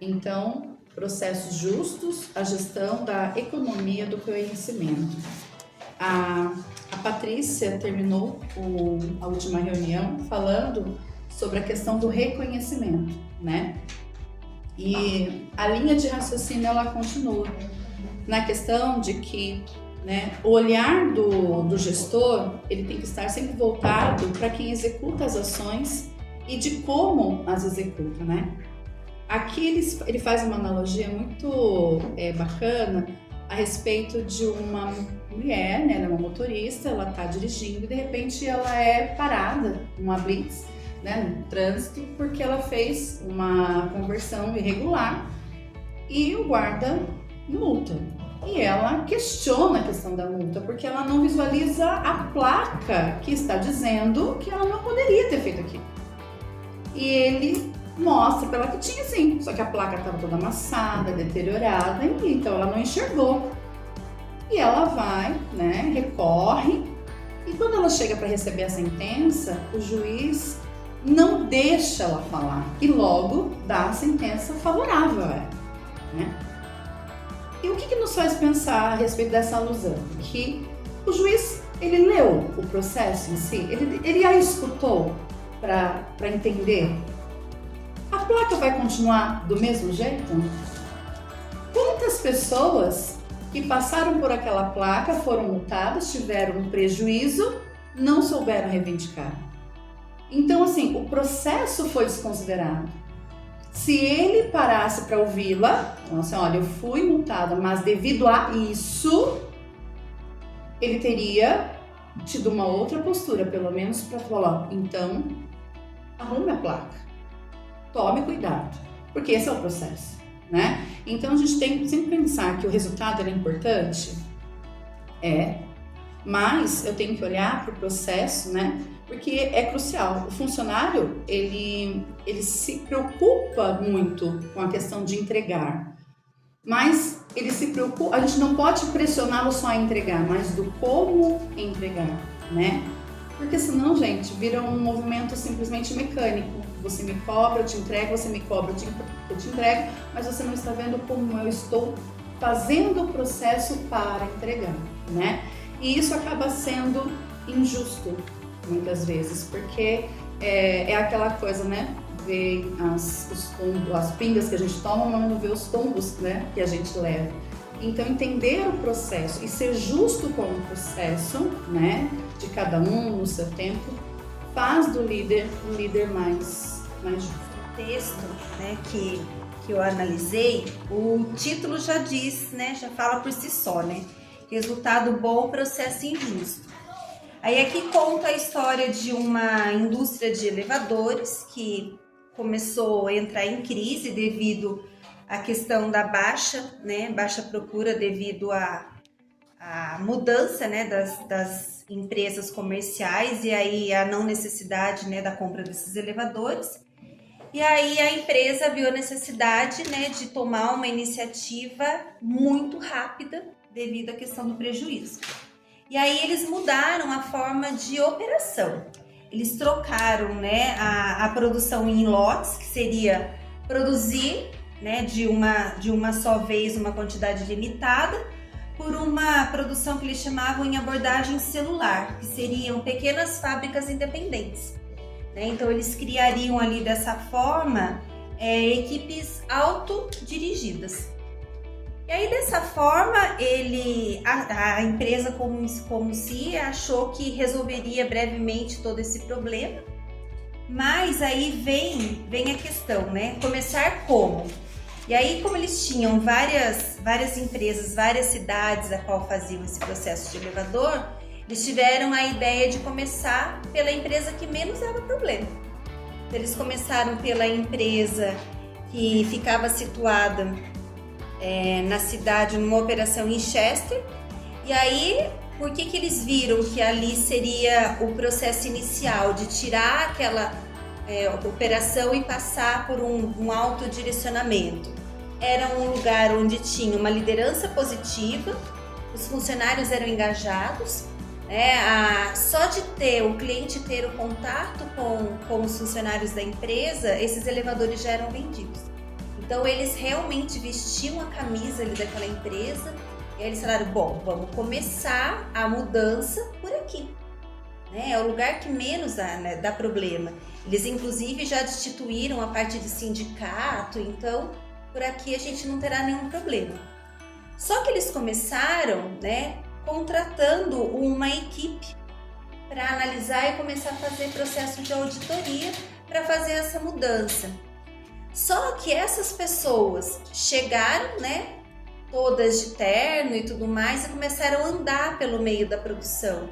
Então, processos justos, a gestão da economia do conhecimento. A Patrícia terminou a última reunião falando sobre a questão do reconhecimento, né? E a linha de raciocínio ela continua na questão de que, né, o olhar do gestor ele tem que estar sempre voltado para quem executa as ações e de como as executa, né? Aqui ele faz uma analogia muito bacana a respeito de uma mulher, né? Ela é uma motorista, ela está dirigindo e de repente ela é parada numa blitz, né, no trânsito, porque ela fez uma conversão irregular e o guarda multa. E ela questiona a questão da multa, porque ela não visualiza a placa que está dizendo que ela não poderia ter feito aquilo. E ele mostra para ela que tinha sim, só que a placa estava toda amassada, deteriorada, e então ela não enxergou. E ela vai, né, recorre, e quando ela chega para receber a sentença, o juiz não deixa ela falar e logo dá a sentença favorável a ela, né? E o que nos faz pensar a respeito dessa alusão? Que o juiz, ele leu o processo em si, ele a escutou para entender. A placa vai continuar do mesmo jeito? Quantas pessoas que passaram por aquela placa foram multadas, tiveram um prejuízo, não souberam reivindicar? Então, assim, o processo foi desconsiderado. Se ele parasse para ouvi-la, assim, olha, eu fui multada, mas devido a isso, ele teria tido uma outra postura, pelo menos para falar, então, arrume a placa, tome cuidado, porque esse é o processo, né? Então, a gente tem que sempre pensar que o resultado é importante, mas eu tenho que olhar para o processo, né? Porque é crucial. O funcionário, ele se preocupa muito com a questão de entregar, mas ele se preocupa, a gente não pode pressioná-lo só a entregar, mas do como entregar, né? Porque senão, gente, vira um movimento simplesmente mecânico. Você me cobra, eu te entrego, você me cobra, eu te entrego, mas você não está vendo como eu estou fazendo o processo para entregar, né? E isso acaba sendo injusto, muitas vezes, porque é aquela coisa, né? Ver as pingas que a gente toma, mas não ver os tombos, né, que a gente leva. Então, entender o processo e ser justo com o processo, né, de cada um no seu tempo, faz do líder um líder mais justo. O texto, né, que eu analisei, o título já diz, né, já fala por si só, né? Resultado bom, processo injusto. Aí aqui conta a história de uma indústria de elevadores que começou a entrar em crise devido à questão da baixa procura devido à mudança, né, das empresas comerciais e aí a não necessidade, né, da compra desses elevadores. E aí a empresa viu a necessidade, né, de tomar uma iniciativa muito rápida devido à questão do prejuízo. E aí eles mudaram a forma de operação. Eles trocaram, né, a produção em lotes, que seria produzir, né, de uma só vez uma quantidade limitada, por uma produção que eles chamavam em abordagem celular, que seriam pequenas fábricas independentes, né? Então eles criariam ali dessa forma equipes autodirigidas. E aí dessa forma a empresa como se achou que resolveria brevemente todo esse problema, mas aí vem a questão, né? Começar como? E aí como eles tinham várias empresas, várias cidades a qual faziam esse processo de elevador, eles tiveram a ideia de começar pela empresa que menos dava problema. Então, eles começaram pela empresa que ficava situada na cidade, numa operação em Chester. E aí, por que eles viram que ali seria o processo inicial de tirar aquela operação e passar por um autodirecionamento? Era um lugar onde tinha uma liderança positiva, os funcionários eram engajados, né? Só de o cliente ter o contato com os funcionários da empresa, esses elevadores já eram vendidos. Então eles realmente vestiam a camisa ali daquela empresa e aí eles falaram, bom, vamos começar a mudança por aqui. Né? É o lugar que menos dá problema. Eles inclusive já destituíram a parte de sindicato, então por aqui a gente não terá nenhum problema. Só que eles começaram, né, contratando uma equipe para analisar e começar a fazer processo de auditoria para fazer essa mudança. Só que essas pessoas chegaram, né, todas de terno e tudo mais, e começaram a andar pelo meio da produção.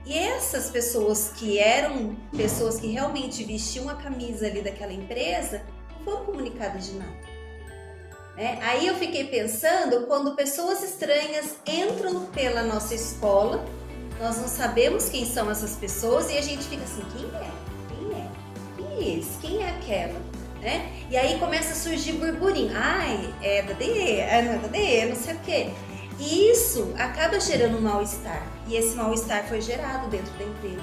E essas pessoas que eram pessoas que realmente vestiam a camisa ali daquela empresa, não foram comunicadas de nada. Né? Aí eu fiquei pensando, quando pessoas estranhas entram pela nossa escola, nós não sabemos quem são essas pessoas e a gente fica assim, quem é? Quem é? Quem é esse? Quem é aquela? Né? E aí começa a surgir burburinho. Ai, é da DE, não é da DE, não sei o quê. E isso acaba gerando um mal-estar. E esse mal-estar foi gerado dentro da empresa.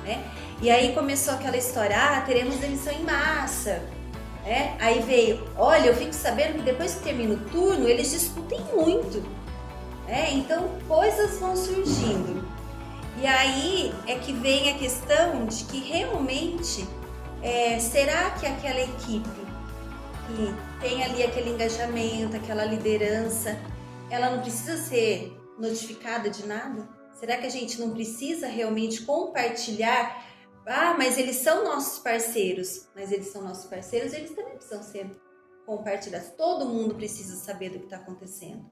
Né? E aí começou aquela história, teremos demissão em massa. Né? Aí veio, olha, eu fico sabendo que depois que termina o turno, eles discutem muito. Né? Então, coisas vão surgindo. E aí é que vem a questão de que realmente, será que aquela equipe que tem ali aquele engajamento, aquela liderança, ela não precisa ser notificada de nada? Será que a gente não precisa realmente compartilhar? Mas eles são nossos parceiros. Mas eles são nossos parceiros, eles também precisam ser compartilhados. Todo mundo precisa saber do que está acontecendo.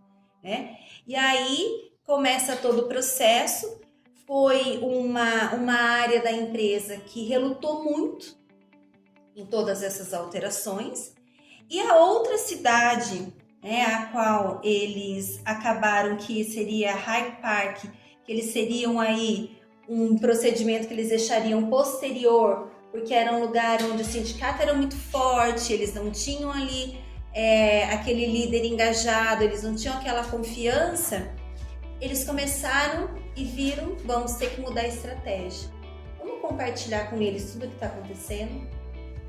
Né? E aí começa todo o processo. Foi uma área da empresa que relutou muito em todas essas alterações. E a outra cidade, né, a qual eles acabaram que seria Hyde Park, que eles seriam aí um procedimento que eles deixariam posterior, porque era um lugar onde o sindicato era muito forte, eles não tinham ali aquele líder engajado, eles não tinham aquela confiança. Eles começaram e viram, vamos ter que mudar a estratégia. Vamos compartilhar com eles tudo o que está acontecendo,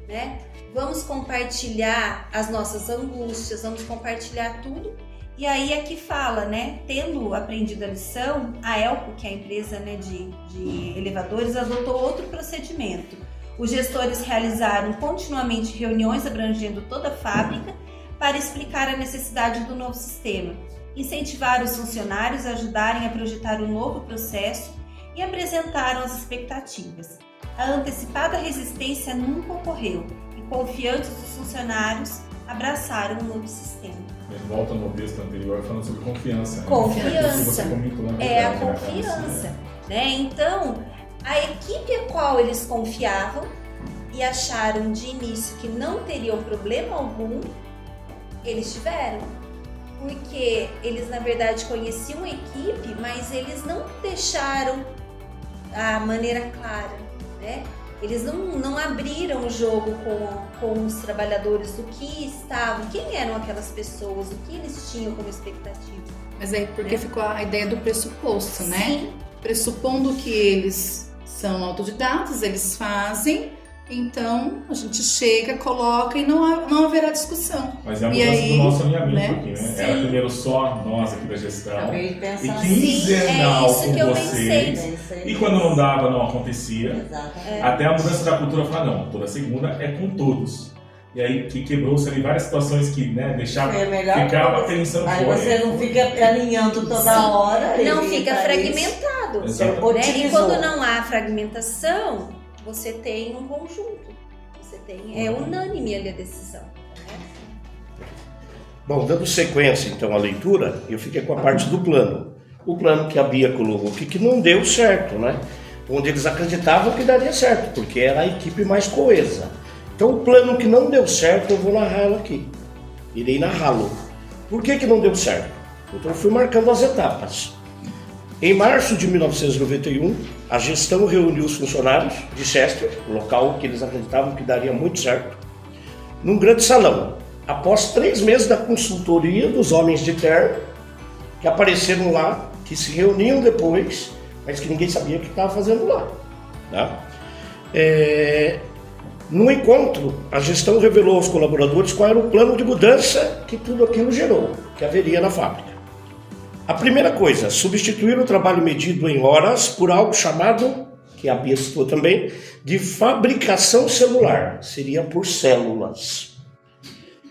né? Vamos compartilhar as nossas angústias, vamos compartilhar tudo. E aí é que fala, né? Tendo aprendido a lição, a Elco, que é a empresa, né, de elevadores, adotou outro procedimento. Os gestores realizaram continuamente reuniões abrangendo toda a fábrica para explicar a necessidade do novo sistema. Incentivaram os funcionários a ajudarem a projetar um novo processo e apresentaram as expectativas. A antecipada resistência nunca ocorreu e, confiantes os funcionários, abraçaram o novo sistema. Volta no texto anterior falando sobre confiança. Né? Confiança. É a confiança. Né? Então, a equipe a qual eles confiavam e acharam de início que não teriam problema algum, eles tiveram. Porque eles, na verdade, conheciam a equipe, mas eles não deixaram a maneira clara, né? Eles não abriram o jogo com os trabalhadores do que estavam, quem eram aquelas pessoas, o que eles tinham como expectativa. Mas aí porque ficou a ideia do pressuposto, né? Sim. Pressupondo que eles são autodidatas, eles fazem, então a gente chega, coloca e não haverá discussão. Mas é a mudança do nosso alinhamento, né? Aqui, né? Sim. Era primeiro só nós aqui da gestão. Acabei de pensar E quinzenal isso que com eu vocês. pensei. E quando não dava, não acontecia. Exatamente. Até a mudança da cultura falar, não, toda segunda é com todos. E aí que quebrou-se ali várias situações que, né, deixava, Foi a melhor ficava coisa. pensando Aí fora. você não fica alinhando toda hora. Não evita fica isso. fragmentado. Exato. Né? E Otimizou. quando não há fragmentação, você tem um conjunto. Você tem, unânime ali a decisão. Né? Bom, dando sequência então à leitura, eu fiquei com a parte do plano. O plano que a Bia colocou aqui, que não deu certo, né? Onde eles acreditavam que daria certo, porque era a equipe mais coesa. Então o plano que não deu certo, eu vou narrá-lo aqui. Irei narrá-lo. Por que não deu certo? Então eu fui marcando as etapas. Em março de 1991, a gestão reuniu os funcionários de Chester, local que eles acreditavam que daria muito certo, num grande salão. Após 3 meses da consultoria dos homens de terno, que apareceram lá, que se reuniam depois, mas que ninguém sabia o que estava fazendo lá. Tá? No encontro, a gestão revelou aos colaboradores qual era o plano de mudança que tudo aquilo gerou, que haveria na fábrica. A primeira coisa, substituir o trabalho medido em horas por algo chamado, que a Bia citou também, de fabricação celular, seria por células.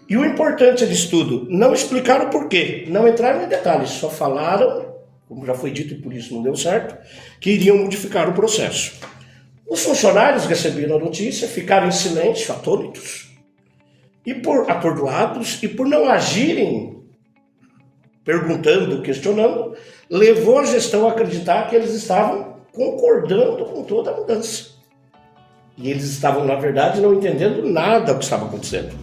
E o importante disso tudo, não explicaram o porquê, não entraram em detalhes, só falaram, como já foi dito e por isso não deu certo, que iriam modificar o processo. Os funcionários receberam a notícia, ficaram em silêncio, atônitos, atordoados, e por não agirem, perguntando, questionando, levou a gestão a acreditar que eles estavam concordando com toda a mudança. E eles estavam, na verdade, não entendendo nada do que estava acontecendo.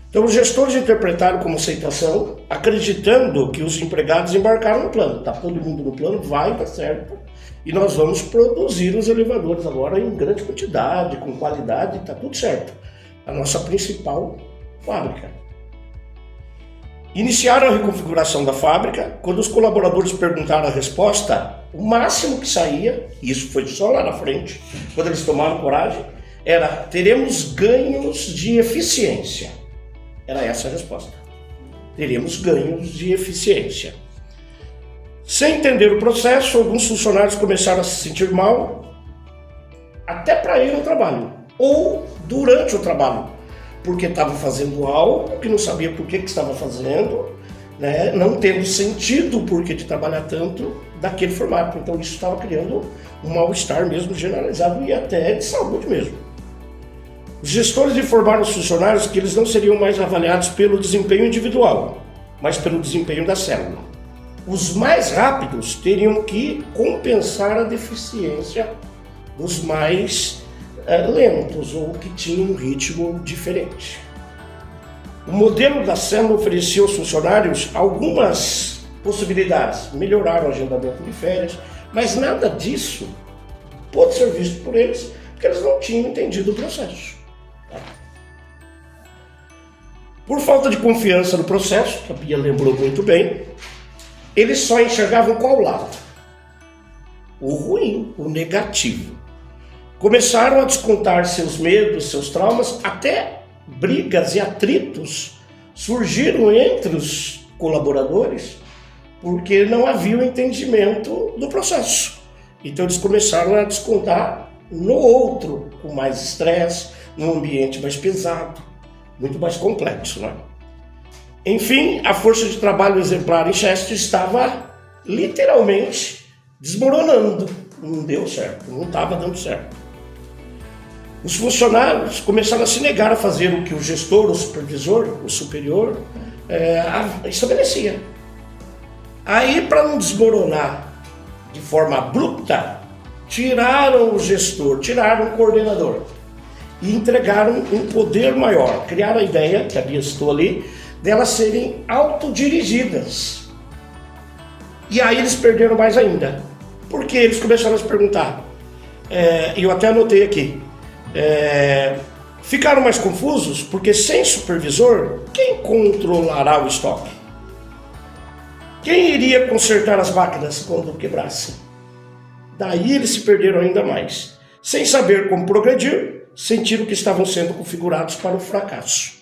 Então, os gestores interpretaram como aceitação, acreditando que os empregados embarcaram no plano. Está todo mundo no plano, vai dar certo. E nós vamos produzir os elevadores agora em grande quantidade, com qualidade, está tudo certo. A nossa principal fábrica. Iniciaram a reconfiguração da fábrica. Quando os colaboradores perguntaram a resposta, o máximo que saía, e isso foi só lá na frente, quando eles tomaram coragem, era: teremos ganhos de eficiência. Era essa a resposta. Teremos ganhos de eficiência. Sem entender o processo, alguns funcionários começaram a se sentir mal, até para ir ao trabalho, ou durante o trabalho, porque estava fazendo algo que não sabia por que estava fazendo, né? Não tendo sentido o porquê de trabalhar tanto daquele formato. Então isso estava criando um mal-estar mesmo generalizado e até de saúde mesmo. Os gestores informaram os funcionários que eles não seriam mais avaliados pelo desempenho individual, mas pelo desempenho da célula. Os mais rápidos teriam que compensar a deficiência dos mais lentos ou que tinham um ritmo diferente. O modelo da célula oferecia aos funcionários algumas possibilidades. Melhorar o agendamento de férias, mas nada disso pôde ser visto por eles, porque eles não tinham entendido o processo. Por falta de confiança no processo, que a Bia lembrou muito bem, eles só enxergavam qual lado? O ruim, o negativo. Começaram a descontar seus medos, seus traumas, até brigas e atritos surgiram entre os colaboradores porque não havia o entendimento do processo. Então eles começaram a descontar no outro, com mais estresse, num ambiente mais pesado, muito mais complexo, né? Enfim, a força de trabalho exemplar em Chester estava literalmente desmoronando. Não deu certo, não estava dando certo. Os funcionários começaram a se negar a fazer o que o gestor, o supervisor, o superior estabelecia. Aí, para não desmoronar de forma abrupta, tiraram o gestor, tiraram o coordenador e entregaram um poder maior. Criaram a ideia, que a Bia citou ali, delas serem autodirigidas. E aí eles perderam mais ainda, porque eles começaram a se perguntar, e eu até anotei aqui, ficaram mais confusos, porque sem supervisor, quem controlará o estoque? Quem iria consertar as máquinas quando quebrassem? Daí eles se perderam ainda mais. Sem saber como progredir, sentiram que estavam sendo configurados para o fracasso.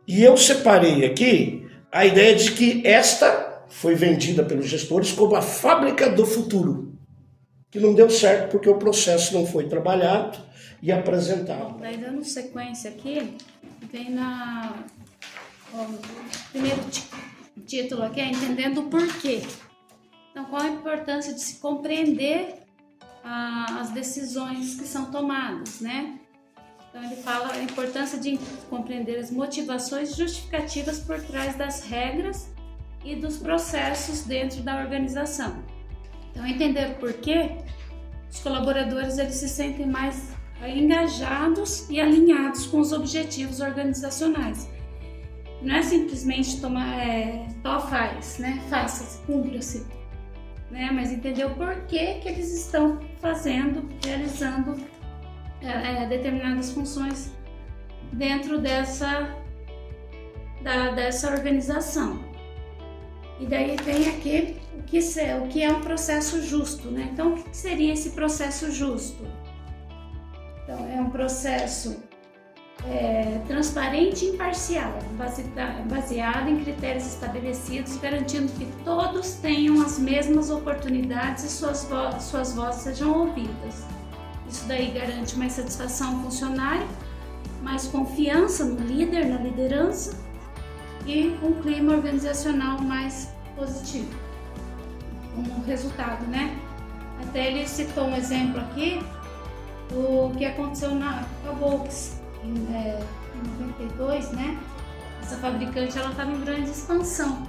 E eu separei aqui a ideia de que esta foi vendida pelos gestores como a fábrica do futuro, que não deu certo porque o processo não foi trabalhado e apresentado. Daí, dando sequência aqui, vem o primeiro título aqui, é Entendendo o Porquê. Então, qual a importância de se compreender as decisões que são tomadas, né? Então, ele fala a importância de compreender as motivações justificativas por trás das regras e dos processos dentro da organização. Então, entender o porquê, os colaboradores eles se sentem mais engajados e alinhados com os objetivos organizacionais. Não é simplesmente faz, né? Faça-se, cumpra-se, né? Mas entender o porquê que eles estão realizando determinadas funções dentro dessa organização. E daí vem aqui o que é um processo justo, né? Então, o que seria esse processo justo? Então, é um processo transparente e imparcial, baseado em critérios estabelecidos, garantindo que todos tenham as mesmas oportunidades e suas vozes sejam ouvidas. Isso daí garante mais satisfação ao funcionário, mais confiança no líder, na liderança e um clima organizacional mais positivo. Um resultado, né? Até ele citou um exemplo aqui do que aconteceu com a Volks em 92, né? Essa fabricante ela estava em grande expansão.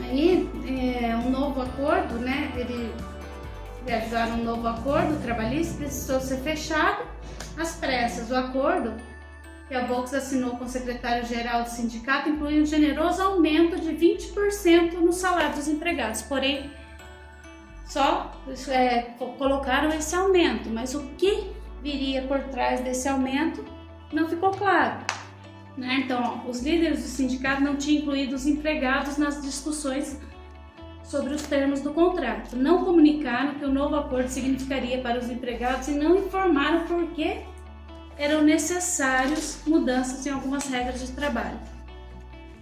Aí um novo acordo, né? Eles realizaram um novo acordo trabalhista, precisou ser fechado às pressas. O acordo que a Volks assinou com o secretário-geral do sindicato inclui um generoso aumento de 20% no salário dos empregados, porém só colocaram esse aumento, mas o que viria por trás desse aumento não ficou claro, né? Então, os líderes do sindicato não tinham incluído os empregados nas discussões sobre os termos do contrato, não comunicaram que o novo acordo significaria para os empregados e não informaram por que eram necessárias mudanças em algumas regras de trabalho.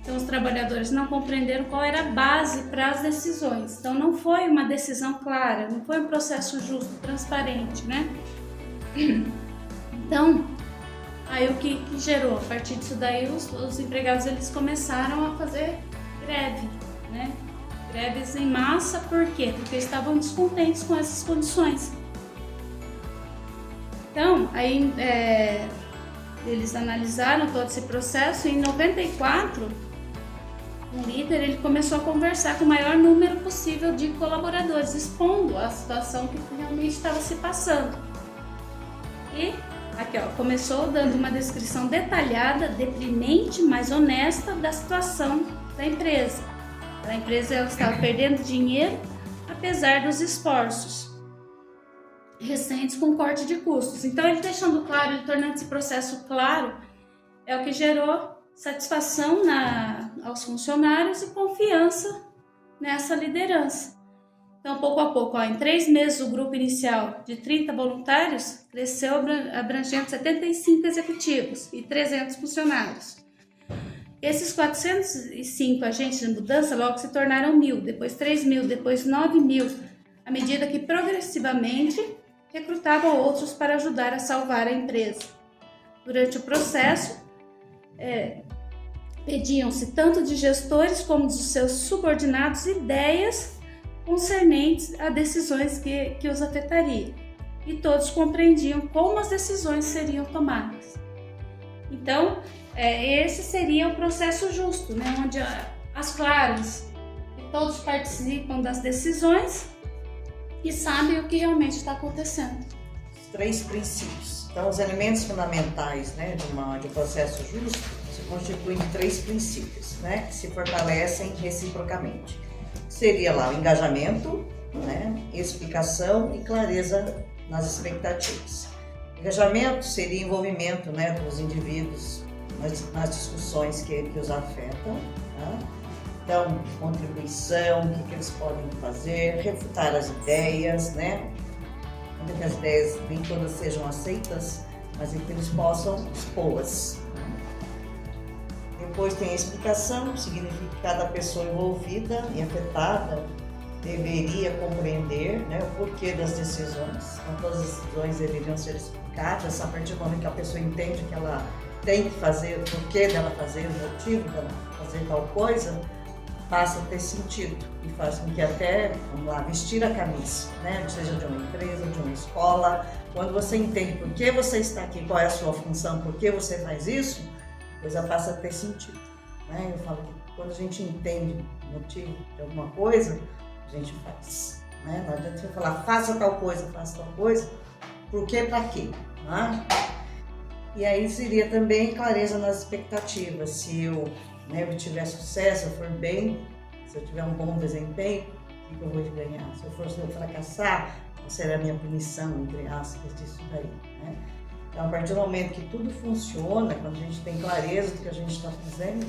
Então, os trabalhadores não compreenderam qual era a base para as decisões. Então, não foi uma decisão clara, não foi um processo justo, transparente, né? Então, aí o que gerou? A partir disso daí, os empregados eles começaram a fazer greve, né? Greves em massa, por quê? Porque estavam descontentes com essas condições. Então, aí eles analisaram todo esse processo e em 94, o líder ele começou a conversar com o maior número possível de colaboradores, expondo a situação que realmente estava se passando. E aqui, ó, começou dando uma descrição detalhada, deprimente, mas honesta da situação da empresa. A empresa ela estava perdendo dinheiro, apesar dos esforços recentes com corte de custos. Então, ele deixando claro, ele tornando esse processo claro, é o que gerou satisfação aos funcionários e confiança nessa liderança. Então, pouco a pouco, em 3 meses, o grupo inicial de 30 voluntários cresceu abrangendo 75 executivos e 300 funcionários. Esses 405 agentes de mudança logo se tornaram 1.000, depois 3.000, depois 9.000, à medida que progressivamente recrutavam outros para ajudar a salvar a empresa. Durante o processo, pediam-se tanto de gestores como dos seus subordinados ideias concernentes a decisões que os afetariam. E todos compreendiam como as decisões seriam tomadas. Então, esse seria o processo justo, né? Onde as claras, todos participam das decisões e sabem o que realmente está acontecendo. Os 3 princípios. Então, os elementos fundamentais, né, de um processo justo se constituem de 3 princípios, né, que se fortalecem reciprocamente. Seria lá o engajamento, né, explicação e clareza nas expectativas. Engajamento seria envolvimento, né, dos indivíduos nas discussões que os afetam. Tá? Então, contribuição, o que eles podem fazer, refutar as ideias, né? Ainda que as ideias nem todas sejam aceitas, mas que eles possam expô-las. Depois tem a explicação, significa que cada pessoa envolvida e afetada deveria compreender, né, o porquê das decisões. Então, todas as decisões deveriam ser explicadas a partir do momento que a pessoa entende que ela tem que fazer, o porquê dela fazer, o motivo dela fazer tal coisa, passa a ter sentido e faz com que até, vamos lá, vestir a camisa, né? Seja de uma empresa, de uma escola, quando você entende por que você está aqui, qual é a sua função, por que você faz isso, a coisa passa a ter sentido, né? Eu falo que quando a gente entende o motivo de alguma coisa, a gente faz, né? Não adianta você falar, faça tal coisa, por quê, para quê, né? E aí seria também clareza nas expectativas, se eu tiver sucesso, eu for bem, se eu tiver um bom desempenho, o que eu vou ganhar? Se eu fracassar, qual será a minha punição, entre aspas, disso daí, né? Então, a partir do momento que tudo funciona, quando a gente tem clareza do que a gente está fazendo,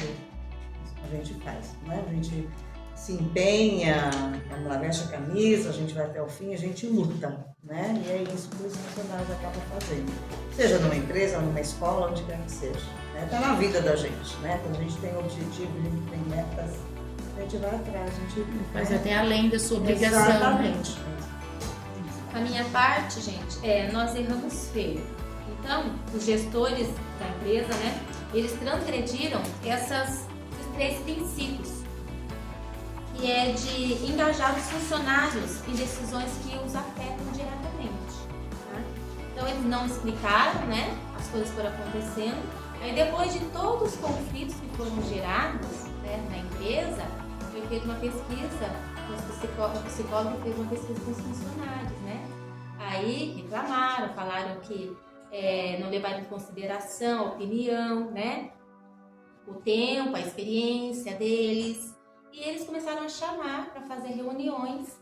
a gente faz, né? A gente se empenha, vamos lá, veste a camisa, a gente vai até o fim, a gente luta, né? E é isso que os funcionários acabam fazendo. Seja numa empresa, numa escola, onde quer que seja. Está na vida da gente, né? Quando a gente tem objetivo, a gente tem metas, a gente vai atrás, a gente Mas até além da sua obrigação. Exatamente. A minha parte, gente, nós erramos feio. Então, os gestores da empresa, né, eles transgrediram esses 3 princípios, que é de engajar os funcionários em decisões que os afetam diretamente. Tá? Então, eles não explicaram, né, as coisas foram acontecendo. Aí, depois de todos os conflitos que foram gerados, né, na empresa, foi feita uma pesquisa, o psicólogo fez uma pesquisa com os funcionários, né? Aí reclamaram, falaram que não levaram em consideração a opinião, né? O tempo, a experiência deles. E eles começaram a chamar para fazer reuniões,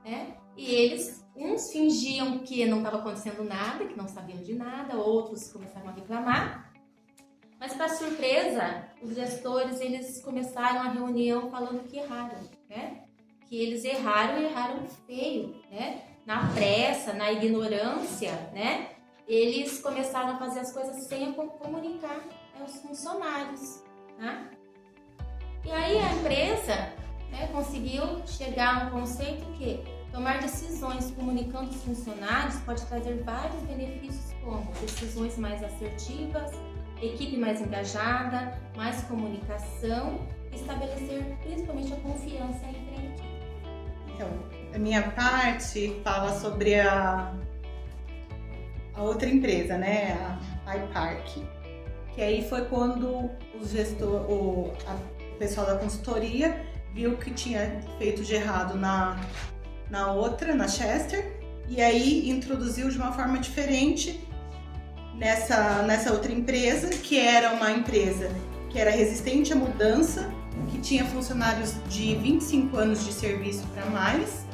né? E eles, uns fingiam que não estava acontecendo nada, que não sabiam de nada, outros começaram a reclamar. Mas, para surpresa, os gestores, eles começaram a reunião falando que erraram, né? Que eles erraram e erraram feio, né? Na pressa, na ignorância, né? Eles começaram a fazer as coisas sem comunicar, né, aos funcionários, né? E aí a empresa, né, conseguiu chegar a um conceito que tomar decisões comunicando os funcionários pode trazer vários benefícios, como decisões mais assertivas, equipe mais engajada, mais comunicação e estabelecer principalmente a confiança entre a equipe. Então, a minha parte fala sobre a outra empresa, né, a iPark, que aí foi quando o pessoal da consultoria viu que tinha feito de errado na outra, na Chester, e aí introduziu de uma forma diferente nessa outra empresa, que era uma empresa que era resistente à mudança, que tinha funcionários de 25 anos de serviço para mais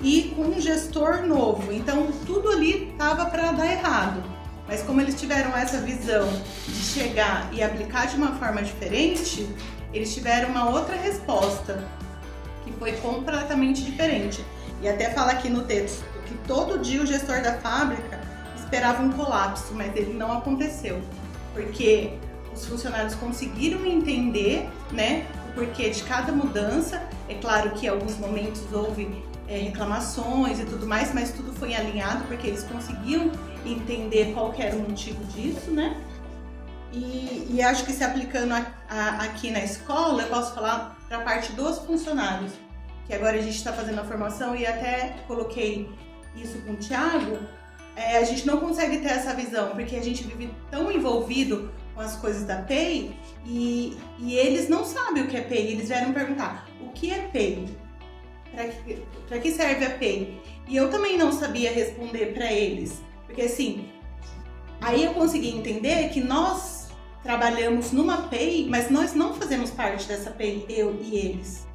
e com um gestor novo. Então tudo ali estava para dar errado. Mas como eles tiveram essa visão de chegar e aplicar de uma forma diferente, eles tiveram uma outra resposta, que foi completamente diferente. E até fala aqui no texto que todo dia o gestor da fábrica esperava um colapso, mas ele não aconteceu, porque os funcionários conseguiram entender, né, o porquê de cada mudança. É claro que em alguns momentos houve reclamações e tudo mais, mas tudo foi alinhado porque eles conseguiam entender qual que era o motivo disso, né? E acho que se aplicando aqui na escola, eu posso falar para a parte dos funcionários, que agora a gente está fazendo a formação e até coloquei isso com o Thiago. A gente não consegue ter essa visão, porque a gente vive tão envolvido com as coisas da PEI e eles não sabem o que é PEI. Eles vieram perguntar, o que é PEI? Para que serve a PEI? E eu também não sabia responder para eles, porque assim, aí eu consegui entender que nós trabalhamos numa PEI, mas nós não fazemos parte dessa PEI, eu e eles.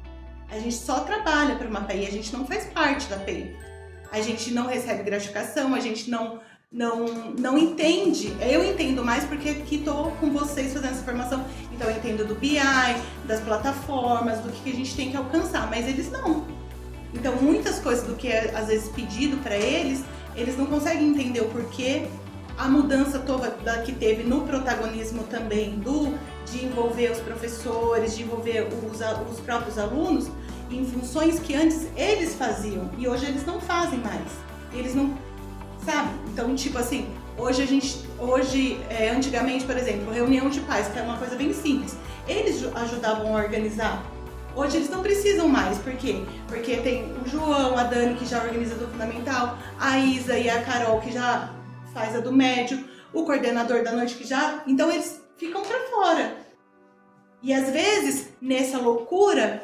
A gente só trabalha para uma PEI, a gente não faz parte da PEI. A gente não recebe gratificação, a gente não entende. Eu entendo mais porque aqui estou com vocês fazendo essa formação. Então eu entendo do BI, das plataformas, do que a gente tem que alcançar, mas eles não. Então muitas coisas do que é às vezes pedido para eles, eles não conseguem entender o porquê. A mudança toda que teve no protagonismo também de envolver os professores, de envolver os próprios alunos em funções que antes eles faziam e hoje eles não fazem mais. Eles não, sabe? Então, tipo assim, antigamente, por exemplo, reunião de pais, que era uma coisa bem simples, eles ajudavam a organizar. Hoje eles não precisam mais, por quê? Porque tem o João, a Dani, que já organiza do fundamental, a Isa e a Carol, que já faz a do médio, o coordenador da noite, que já... Então eles ficam pra fora. E às vezes, nessa loucura,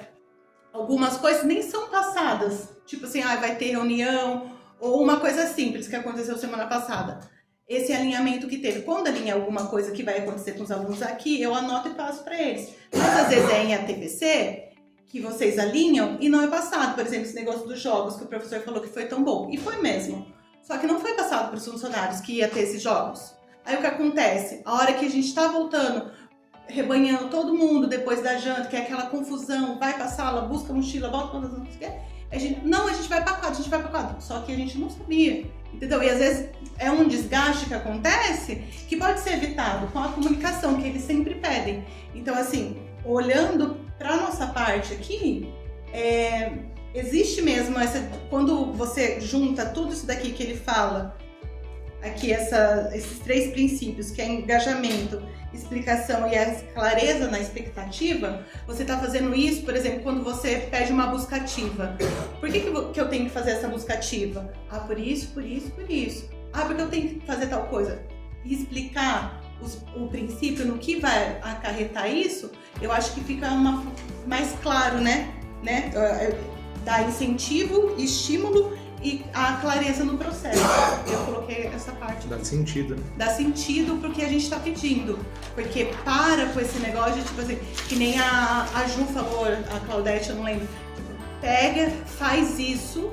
algumas coisas nem são passadas. Tipo assim, vai ter reunião, ou uma coisa simples que aconteceu semana passada. Esse alinhamento que teve. Quando alinha alguma coisa que vai acontecer com os alunos aqui, eu anoto e passo para eles. Mas às vezes é em ATPC que vocês alinham e não é passado. Por exemplo, esse negócio dos jogos que o professor falou que foi tão bom. E foi mesmo. Só que não foi passado para os funcionários que ia ter esses jogos. Aí o que acontece? A hora que a gente está voltando, rebanhando todo mundo depois da janta, que é aquela confusão, vai pra sala, busca a mochila, volta quando não quer. A gente vai pra quadro, só que a gente não sabia, entendeu? E às vezes é um desgaste que acontece que pode ser evitado com a comunicação que eles sempre pedem. Então, assim, olhando pra nossa parte aqui, existe mesmo quando você junta tudo isso daqui que ele fala, aqui esses 3 princípios, que é engajamento, explicação e a clareza na expectativa, você está fazendo isso, por exemplo, quando você pede uma buscativa. Por que eu tenho que fazer essa buscativa? Ah, por isso. Ah, porque eu tenho que fazer tal coisa. E explicar o princípio no que vai acarretar isso, eu acho que fica mais claro, né? Dá incentivo, estímulo e a clareza no processo. Eu coloquei essa parte. Dá sentido. Dá sentido pro que a gente está pedindo. Porque para com esse negócio de, tipo assim, que nem a Ju falou, a Claudete, eu não lembro. Pega, faz isso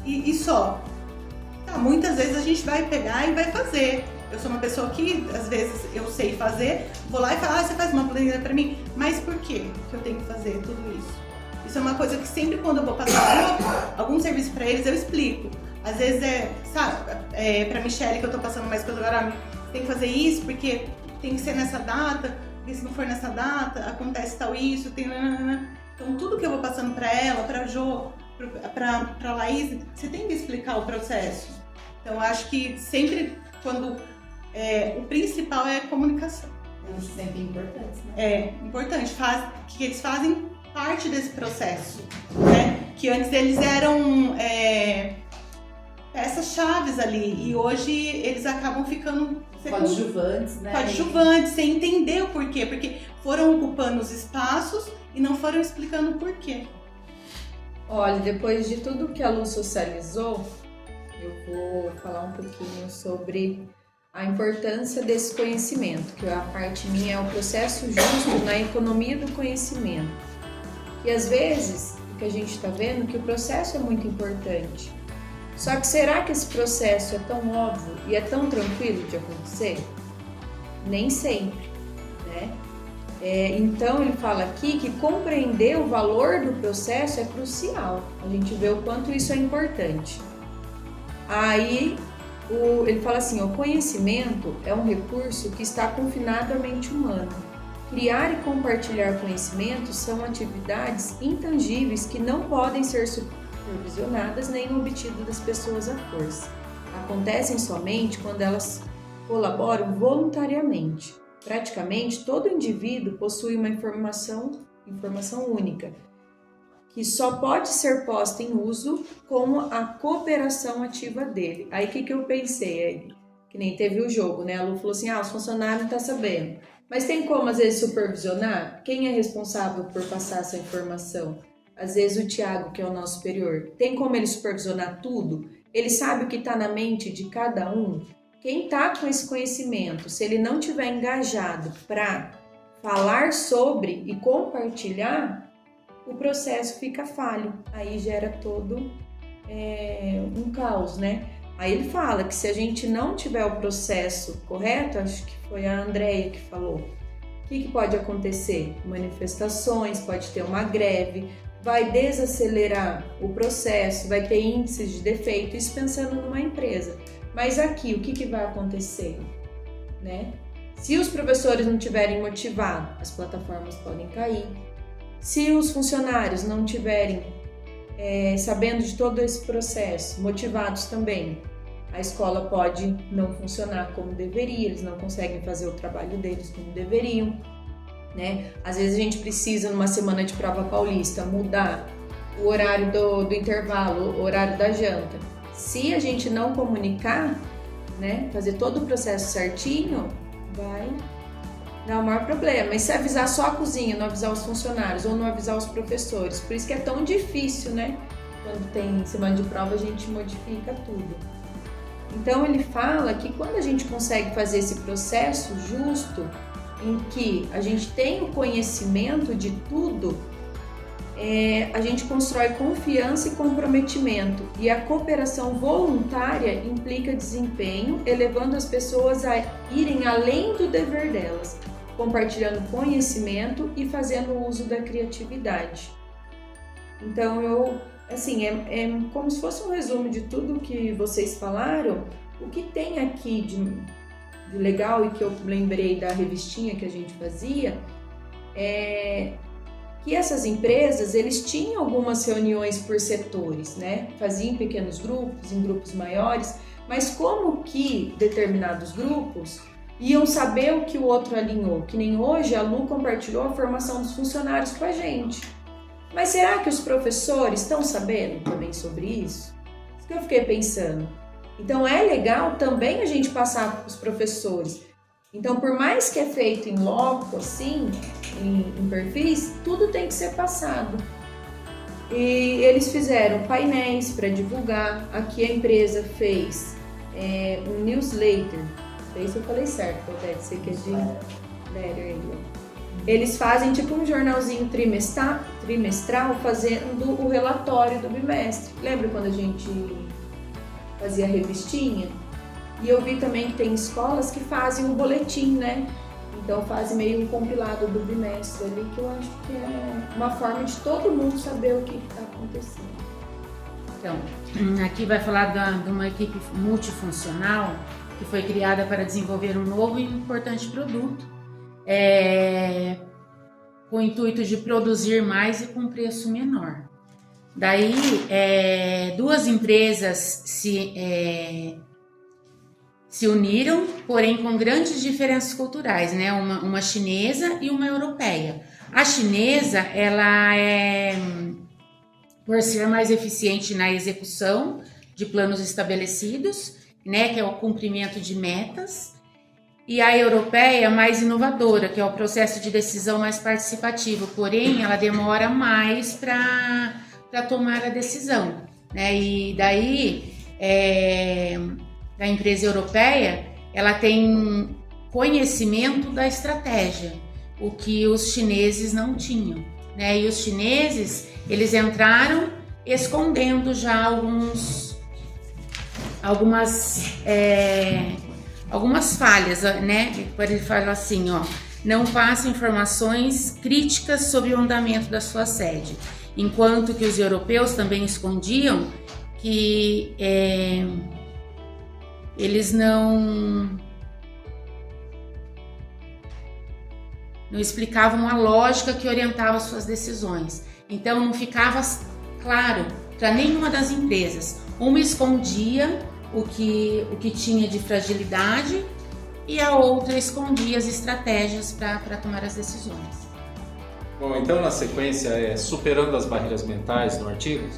e só. Tá, muitas vezes a gente vai pegar e vai fazer. Eu sou uma pessoa que, às vezes, eu sei fazer, vou lá e falo, você faz uma planilha pra mim? Mas por quê que eu tenho que fazer tudo isso? Isso é uma coisa que sempre quando eu vou passar algum serviço pra eles, eu explico. Às vezes pra Michelle que eu tô passando mais coisa agora, tem que fazer isso porque tem que ser nessa data, porque se não for nessa data, acontece tal isso, tem... Então tudo que eu vou passando pra ela, pra Jo, pra Laís, você tem que explicar o processo. Então eu acho que sempre quando... o principal é a comunicação. Eles sempre importantes, né? É importante, que eles fazem parte desse processo, né? Que antes eles eram peças-chaves ali e hoje eles acabam ficando coadjuvantes, né? Coadjuvantes, sem entender o porquê, porque foram ocupando os espaços e não foram explicando o porquê. Olha, depois de tudo que a Lu socializou, eu vou falar um pouquinho sobre a importância desse conhecimento, que a parte minha é o processo justo na economia do conhecimento. E às vezes, o que a gente está vendo é que o processo é muito importante. Só que será que esse processo é tão óbvio e é tão tranquilo de acontecer? Nem sempre, né? Então ele fala aqui que compreender o valor do processo é crucial. A gente vê o quanto isso é importante. Aí ele fala assim, o conhecimento é um recurso que está confinado à mente humana. Criar e compartilhar conhecimento são atividades intangíveis que não podem ser supervisionadas nem obtidas das pessoas à força. Acontecem somente quando elas colaboram voluntariamente. Praticamente todo indivíduo possui uma informação única, que só pode ser posta em uso com a cooperação ativa dele. Aí o que eu pensei? Que nem teve o jogo, né? A Lu falou assim, os funcionários não estão sabendo. Mas tem como, às vezes, supervisionar? Quem é responsável por passar essa informação? Às vezes o Tiago, que é o nosso superior. Tem como ele supervisionar tudo? Ele sabe o que está na mente de cada um? Quem está com esse conhecimento, se ele não tiver engajado para falar sobre e compartilhar, o processo fica falho. Aí gera todo um caos, né? Aí ele fala que se a gente não tiver o processo correto, acho que foi a Andréia que falou, o que pode acontecer? Manifestações, pode ter uma greve, vai desacelerar o processo, vai ter índices de defeito, isso pensando numa empresa. Mas aqui, o que vai acontecer? Né? Se os professores não estiverem motivados, as plataformas podem cair. Se os funcionários não estiverem sabendo de todo esse processo, motivados também, a escola pode não funcionar como deveria, eles não conseguem fazer o trabalho deles como deveriam, né? Às vezes a gente precisa, numa semana de prova paulista, mudar o horário do intervalo, o horário da janta. Se a gente não comunicar, né, fazer todo o processo certinho, vai dar o maior problema. E se avisar só a cozinha, não avisar os funcionários ou não avisar os professores, por isso que é tão difícil, né? Quando tem semana de prova, a gente modifica tudo. Então ele fala que quando a gente consegue fazer esse processo justo, em que a gente tem o conhecimento de tudo, a gente constrói confiança e comprometimento. E a cooperação voluntária implica desempenho, elevando as pessoas a irem além do dever delas. compartilhando conhecimento e fazendo uso da criatividade. Então, assim, é como se fosse um resumo de tudo que vocês falaram. O que tem aqui de legal e que eu lembrei da revistinha que a gente fazia é que essas empresas, eles tinham algumas reuniões por setores, né? Faziam em pequenos grupos, em grupos maiores, mas como que determinados grupos iam saber o que o outro alinhou? Que nem hoje a Lu compartilhou a formação dos funcionários com a gente. Mas será que os professores estão sabendo também sobre isso? Isso que eu fiquei pensando. Então é legal também a gente passar para os professores. Então, por mais que é feito em loco, assim, em perfis, tudo tem que ser passado. E eles fizeram painéis para divulgar. Aqui a empresa fez um newsletter. Não sei se eu falei certo, Odete, você que é de letter aí, ó. Eles fazem tipo um jornalzinho trimestral fazendo o relatório do bimestre. Lembra quando a gente fazia a revistinha? E eu vi também que tem escolas que fazem um boletim, né? Então fazem meio um compilado do bimestre ali, que eu acho que é uma forma de todo mundo saber o que está acontecendo. Então, aqui vai falar de uma equipe multifuncional que foi criada para desenvolver um novo e importante produto, com o intuito de produzir mais e com preço menor. Daí, duas empresas se uniram, porém com grandes diferenças culturais, né? Uma chinesa e uma europeia. A chinesa, ela por ser mais eficiente na execução de planos estabelecidos, né? Que é o cumprimento de metas. E a europeia mais inovadora, que é o processo de decisão mais participativo, porém ela demora mais para tomar a decisão, né? E daí a empresa europeia, ela tem conhecimento da estratégia, o que os chineses não tinham, né? E os chineses, eles entraram escondendo já algumas falhas, né? Ele fala assim, ó, não passa informações críticas sobre o andamento da sua sede, enquanto que os europeus também escondiam que eles não explicavam a lógica que orientava as suas decisões. Então não ficava claro para nenhuma das empresas. Uma escondia o que tinha de fragilidade e a outra escondia as estratégias para tomar as decisões. Bom, então na sequência, superando as barreiras mentais no artigo,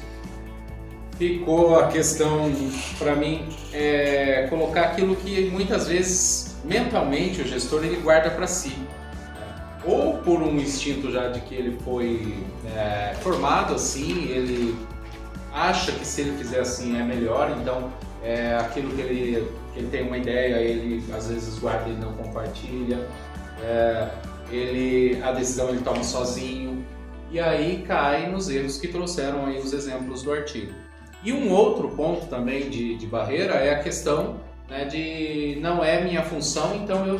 ficou a questão para mim colocar aquilo que muitas vezes mentalmente o gestor ele guarda para si, ou por um instinto já de que ele foi formado assim, ele acha que se ele fizer assim é melhor, então aquilo que ele tem uma ideia, ele às vezes guarda e não compartilha, a decisão ele toma sozinho, e aí cai nos erros que trouxeram aí os exemplos do artigo. E um outro ponto também de barreira é a questão, né, de não é minha função, então eu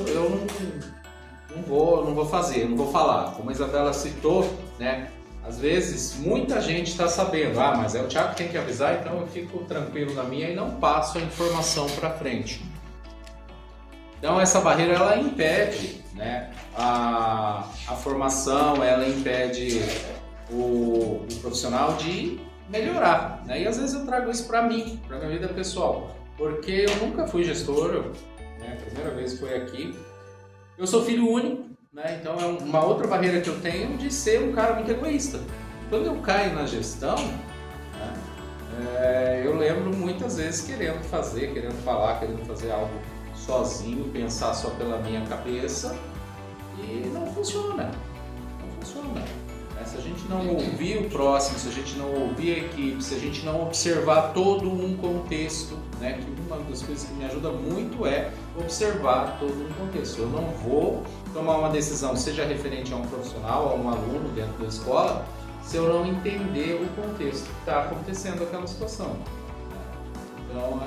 não vou fazer, não vou falar. Como a Isabela citou, né, às vezes muita gente está sabendo, mas o Thiago que tem que avisar, então eu fico tranquilo na minha e não passo a informação para frente. Então essa barreira ela impede, né, a formação, ela impede o profissional de melhorar, né? E às vezes eu trago isso para mim, para minha vida pessoal, porque eu nunca fui gestor, né? A primeira vez foi aqui. Eu sou filho único, né? Então é uma outra barreira que eu tenho de ser um cara muito egoísta. Quando eu caio na gestão, né, eu lembro muitas vezes querendo fazer algo sozinho, pensar só pela minha cabeça, e não funciona. Se a gente não ouvir o próximo, se a gente não ouvir a equipe, se a gente não observar todo um contexto, né, que uma das coisas que me ajuda muito é observar todo um contexto. Eu não vou tomar uma decisão, seja referente a um profissional, a um aluno dentro da escola, se eu não entender o contexto que está acontecendo aquela situação. Então,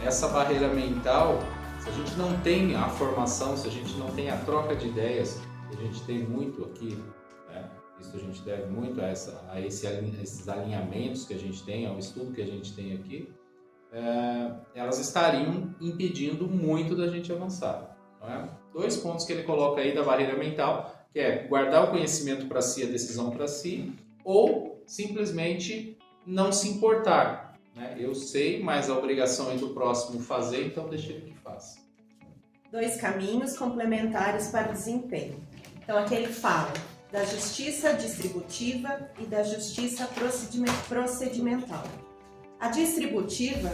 essa barreira mental, Se a gente não tem a formação, se a gente não tem a troca de ideias, a gente tem muito aqui, né? Isso a gente deve muito a esses alinhamentos que a gente tem, ao estudo que a gente tem aqui, elas estariam impedindo muito da gente avançar. Não é? 2 pontos que ele coloca aí da barreira mental, que é guardar o conhecimento para si, a decisão para si, ou simplesmente não se importar. Né? Eu sei, mas a obrigação é do próximo fazer, então deixa ele que faça. 2 caminhos complementares para o desempenho. Então aqui ele fala da justiça distributiva e da justiça procedimental. A distributiva,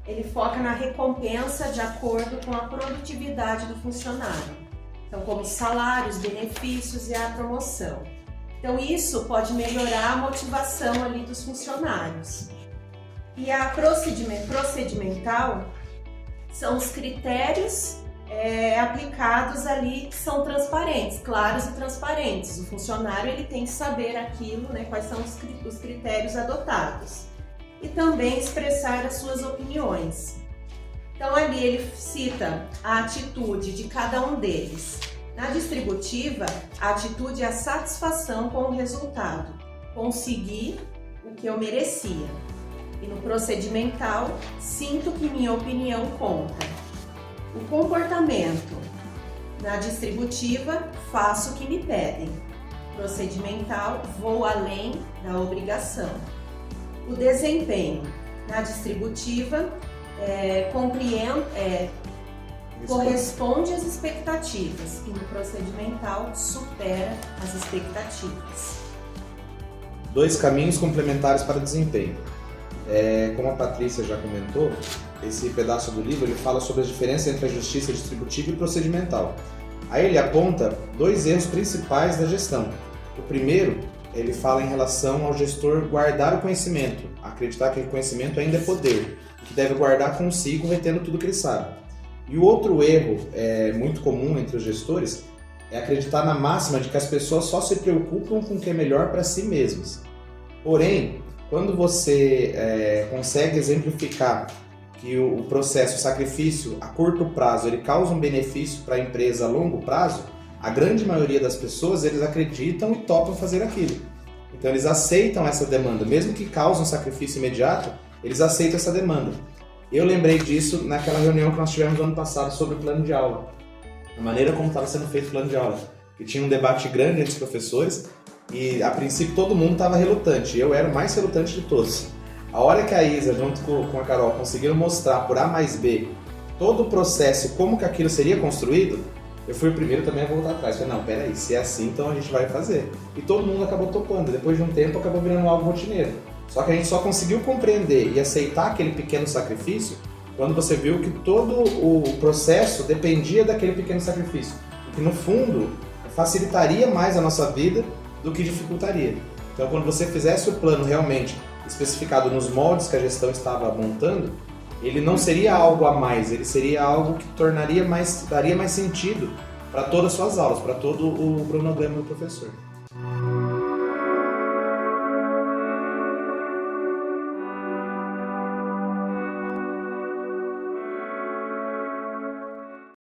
ele foca na recompensa de acordo com a produtividade do funcionário. Então, como salários, benefícios e a promoção. Então, isso pode melhorar a motivação ali dos funcionários. E a procedimental são os critérios aplicados ali que são transparentes, claros e transparentes. O funcionário ele tem que saber aquilo, né, quais são os critérios adotados. E também expressar as suas opiniões. Então ali ele cita a atitude de cada um deles. Na distributiva, a atitude é a satisfação com o resultado, conseguir o que eu merecia. E no procedimental, sinto que minha opinião conta. O comportamento. Na distributiva, faço o que me pedem. Procedimental, vou além da obrigação. O desempenho. Na distributiva, corresponde às expectativas e no procedimental supera as expectativas. 2 caminhos complementares para desempenho. Como a Patrícia já comentou, esse pedaço do livro ele fala sobre as diferenças entre a justiça distributiva e procedimental. Aí ele aponta 2 erros principais da gestão. O primeiro, ele fala em relação ao gestor guardar o conhecimento, acreditar que o conhecimento ainda é poder, que deve guardar consigo, retendo tudo que ele sabe. E o outro erro muito comum entre os gestores é acreditar na máxima de que as pessoas só se preocupam com o que é melhor para si mesmas. Porém, quando você consegue exemplificar que o processo, o sacrifício a curto prazo, ele causa um benefício para a empresa a longo prazo, a grande maioria das pessoas, eles acreditam e topam fazer aquilo. Então eles aceitam essa demanda, mesmo que cause um sacrifício imediato, eles aceitam essa demanda. Eu lembrei disso naquela reunião que nós tivemos no ano passado sobre o plano de aula. A maneira como estava sendo feito o plano de aula. Que tinha um debate grande entre os professores e, a princípio, todo mundo estava relutante. Eu era o mais relutante de todos. A hora que a Isa, junto com a Carol, conseguiram mostrar por A mais B todo o processo, como que aquilo seria construído, eu fui o primeiro também a voltar atrás. Falei, não, peraí, se é assim, então a gente vai fazer. E todo mundo acabou topando. Depois de um tempo, acabou virando algo rotineiro. Só que a gente só conseguiu compreender e aceitar aquele pequeno sacrifício quando você viu que todo o processo dependia daquele pequeno sacrifício. E que, no fundo, facilitaria mais a nossa vida do que dificultaria. Então, quando você fizesse o plano realmente especificado nos moldes que a gestão estava montando, ele não seria algo a mais, ele seria algo que daria mais sentido para todas as suas aulas, para todo o cronograma do professor.